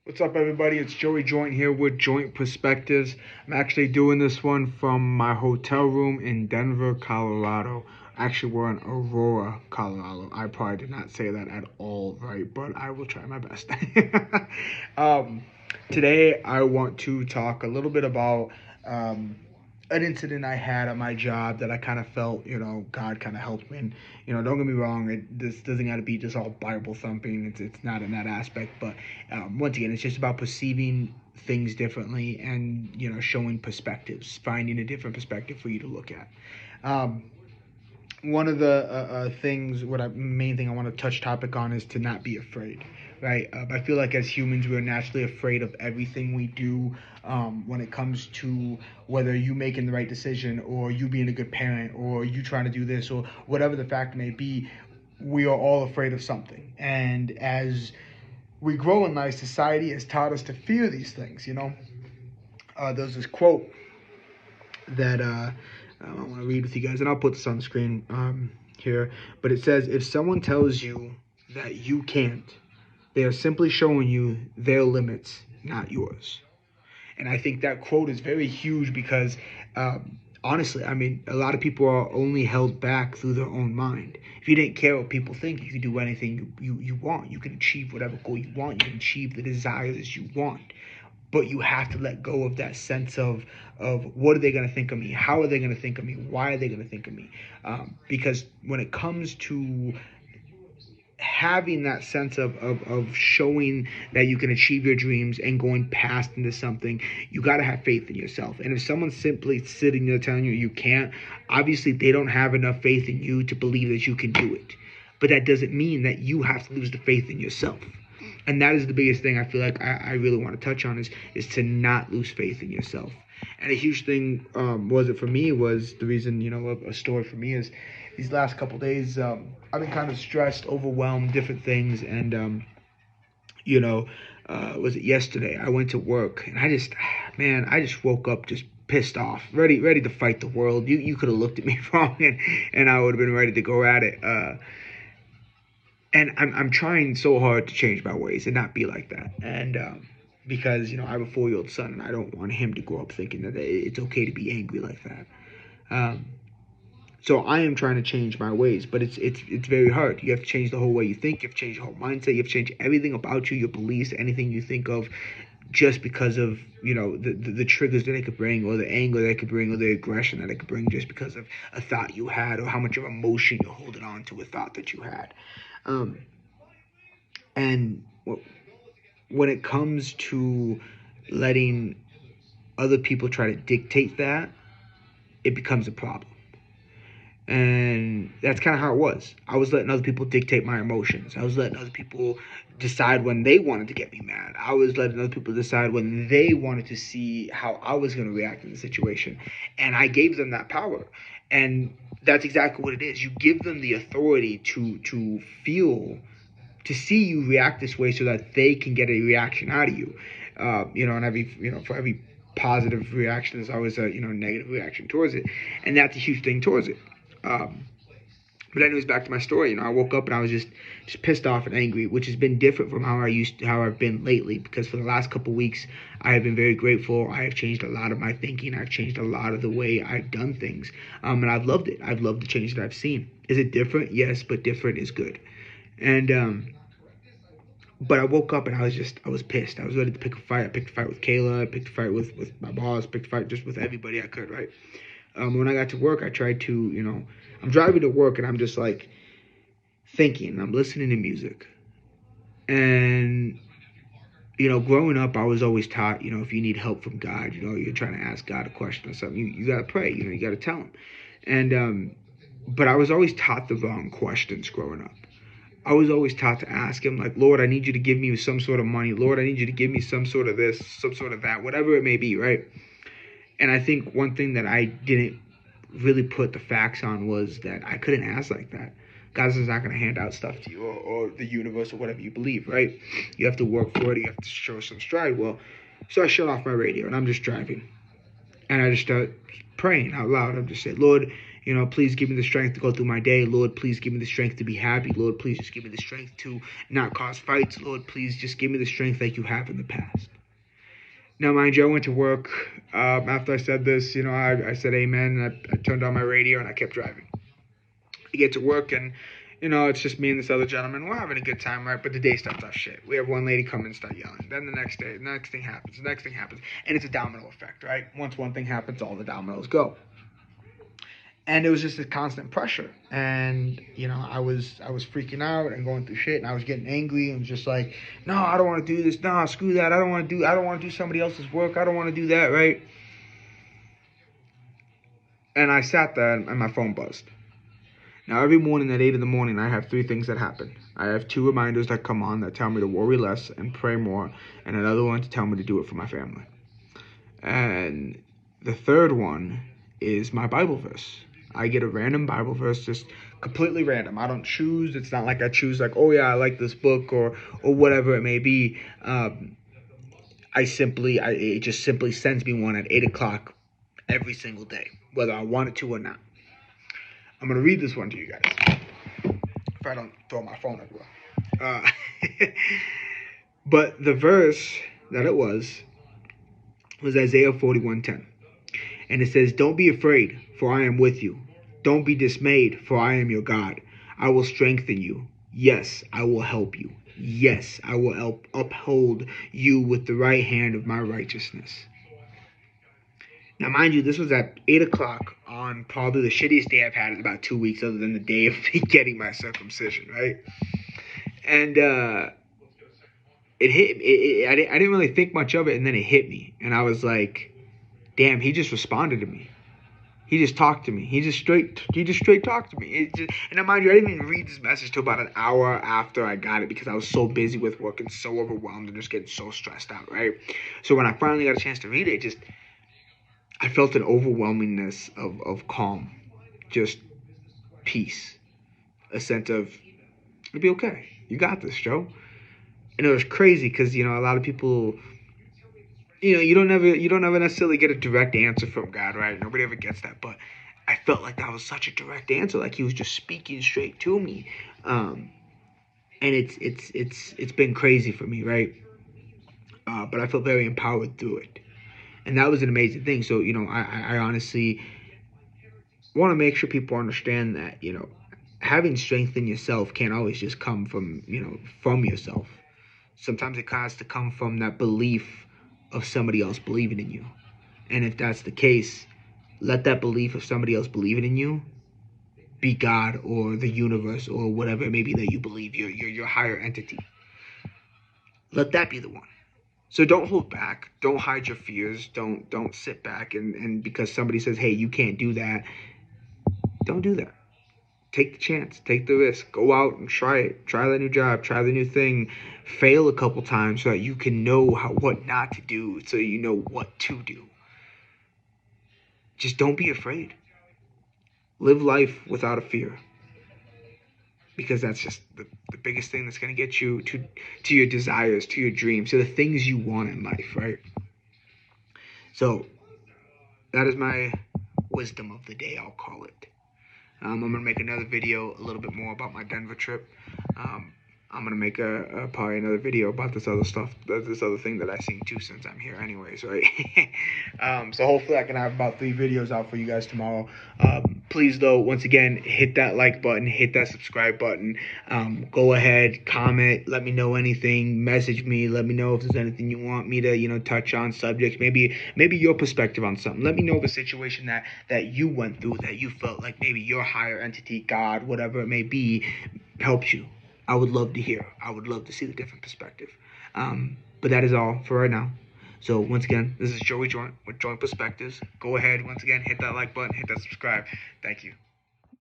What's up, everybody? It's Joey Joint here with Joint Perspectives. I'm actually doing this one from my hotel room in Denver, Colorado. Actually, we're in Aurora, Colorado. I probably did not say that at all right, but I will try my best. um, Today, I want to talk a little bit about um, an incident I had at my job that I kind of felt, God kind of helped me. And, don't get me wrong, this doesn't got to be just all Bible thumping. It's not in that aspect, but once again, it's just about perceiving things differently and showing perspectives, finding a different perspective for you to look at. Um, One of the things, main thing I want to touch topic on is to not be afraid, right? I feel like as humans, we're naturally afraid of everything we do. When it comes to whether you making the right decision, or you being a good parent, or you trying to do this, or whatever the fact may be, we are all afraid of something. And as we grow in life, society has taught us to fear these things. There's this quote that I want to read with you guys, and I'll put this on the screen here. But it says, if someone tells you that you can't, they are simply showing you their limits, not yours. And I think that quote is very huge because, honestly, I mean, a lot of people are only held back through their own mind. If you didn't care what people think, you can do anything you want. You can achieve whatever goal you want. You can achieve the desires you want. But you have to let go of that sense of what are they going to think of me? How are they going to think of me? Why are they going to think of me? Because when it comes to having that sense of showing that you can achieve your dreams and going past into something, you got to have faith in yourself. And if someone's simply sitting there telling you you can't, obviously they don't have enough faith in you to believe that you can do it. But that doesn't mean that you have to lose the faith in yourself. And that is the biggest thing I feel like I really want to touch on is to not lose faith in yourself. And a huge thing was it for me was the reason, a story for me is these last couple days, I've been kind of stressed, overwhelmed, different things. And, you know, was it yesterday? I went to work and I just woke up just pissed off, ready to fight the world. You could have looked at me wrong, and I would have been ready to go at it. And I'm trying so hard to change my ways and not be like that. And because I have a 4-year-old son, and I don't want him to grow up thinking that it's okay to be angry like that. Um, so I am trying to change my ways, but it's very hard. You have to change the whole way you think. You have to change your whole mindset. You have to change everything about you, your beliefs, anything you think of, just because of the triggers that it could bring, or the anger that it could bring, or the aggression that it could bring, just because of a thought you had, or how much of emotion you're holding on to a thought that you had. Um, and when it comes to letting other people try to dictate that, it becomes a problem. And that's kind of how it was. I was letting other people dictate my emotions. I was letting other people decide when they wanted to get me mad. I was letting other people decide when they wanted to see how I was going to react in the situation. And I gave them that power. And that's exactly what it is. You give them the authority to feel, to see you react this way, so that they can get a reaction out of you. And for every positive reaction, there's always a negative reaction towards it, and that's a huge thing towards it. Um, but anyways, back to my story. I woke up and I was just pissed off and angry, which has been different from how I've been lately. Because for the last couple of weeks, I have been very grateful. I have changed a lot of my thinking. I've changed a lot of the way I've done things, and I've loved it. I've loved the change that I've seen. Is it different? Yes, but different is good. And but I woke up and I was pissed. I was ready to pick a fight. I picked a fight with Kayla. I picked a fight with my boss. Picked a fight just with everybody I could, right? When I got to work, I tried to, I'm driving to work and I'm just like thinking. I'm listening to music. And, growing up, I was always taught, if you need help from God, you're trying to ask God a question or something, you got to pray, you got to tell him. And, but I was always taught the wrong questions growing up. I was always taught to ask him, like, Lord, I need you to give me some sort of money. Lord, I need you to give me some sort of this, some sort of that, whatever it may be, right? And I think one thing that I didn't really put the facts on was that I couldn't ask like that. God's not going to hand out stuff to you, or the universe, or whatever you believe, right? You have to work for it. You have to show some stride. Well, so I shut off my radio and I'm just driving. And I just start praying out loud. I'm just saying, Lord, Please give me the strength to go through my day. Lord, please give me the strength to be happy. Lord, please just give me the strength to not cause fights. Lord, please just give me the strength like you have in the past. Now, mind you, I went to work. After I said this, I said amen, and I turned on my radio, and I kept driving. I get to work, and, it's just me and this other gentleman. We're having a good time, right? But the day starts off shit. We have one lady come in and start yelling. Then the next day, the next thing happens. And it's a domino effect, right? Once one thing happens, all the dominoes go. And it was just a constant pressure. And, I was freaking out and going through shit, and I was getting angry and just like, no, I don't want to do this. No, screw that. I don't want to do somebody else's work. I don't want to do that, right? And I sat there and my phone buzzed. Now, every morning at 8 in the morning, I have three things that happen. I have two reminders that come on that tell me to worry less and pray more, and another one to tell me to do it for my family. And the third one is my Bible verse. I get a random Bible verse, just completely random. I don't choose. It's not like I choose like, oh yeah, I like this book or whatever it may be. It just simply sends me one at 8 o'clock every single day, whether I want it to or not. I'm going to read this one to you guys, if I don't throw my phone everywhere. But the verse that it was Isaiah 41:10. And it says, don't be afraid, for I am with you. Don't be dismayed, for I am your God. I will strengthen you. Yes, I will help you. Yes, I will uphold you with the right hand of my righteousness. Now, mind you, this was at 8 o'clock on probably the shittiest day I've had in about 2 weeks, other than the day of me getting my circumcision, right? And it hit. I didn't really think much of it, and then it hit me, and I was like, "Damn!" He just responded to me. He just talked to me. He just straight talked to me. And mind you, I didn't even read this message till about an hour after I got it because I was so busy with work and so overwhelmed and just getting so stressed out, right? So when I finally got a chance to read it, I felt an overwhelmingness of calm, just peace, a sense of, it'll be okay. You got this, Joe. And it was crazy because, a lot of people, you don't ever necessarily get a direct answer from God, right? Nobody ever gets that, but I felt like that was such a direct answer, like he was just speaking straight to me. And it's been crazy for me, right? But I felt very empowered through it. And that was an amazing thing. So, I honestly want to make sure people understand that, having strength in yourself can't always just come from, from yourself. Sometimes it has to come from that belief of somebody else believing in you. And if that's the case, let that belief of somebody else believing in you be God or the universe or whatever it may be that you believe, your higher entity. Let that be the one. So don't hold back. Don't hide your fears. Don't sit back and because somebody says, hey, you can't do that, don't do that. Take the chance. Take the risk. Go out and try it. Try the new job. Try the new thing. Fail a couple times so that you can know what not to do, so you know what to do. Just don't be afraid. Live life without a fear. Because that's just the biggest thing that's going to get you to your desires, to your dreams, to the things you want in life, right? So that is my wisdom of the day, I'll call it. I'm going to make another video a little bit more about my Denver trip. I'm going to make probably another video about this other stuff, this other thing that I seen too since I'm here anyways, right? So hopefully I can have about 3 videos out for you guys tomorrow. Please, though, once again, hit that like button, hit that subscribe button. Go ahead, comment, let me know anything, message me, let me know if there's anything you want me to, touch on, subjects, maybe your perspective on something. Let me know of a situation that you went through, that you felt like maybe your higher entity, God, whatever it may be, helped you. I would love to hear. I would love to see the different perspective. But that is all for right now. So once again, this is Joey Joint with Joint Perspectives. Go ahead, once again, hit that like button, hit that subscribe. Thank you.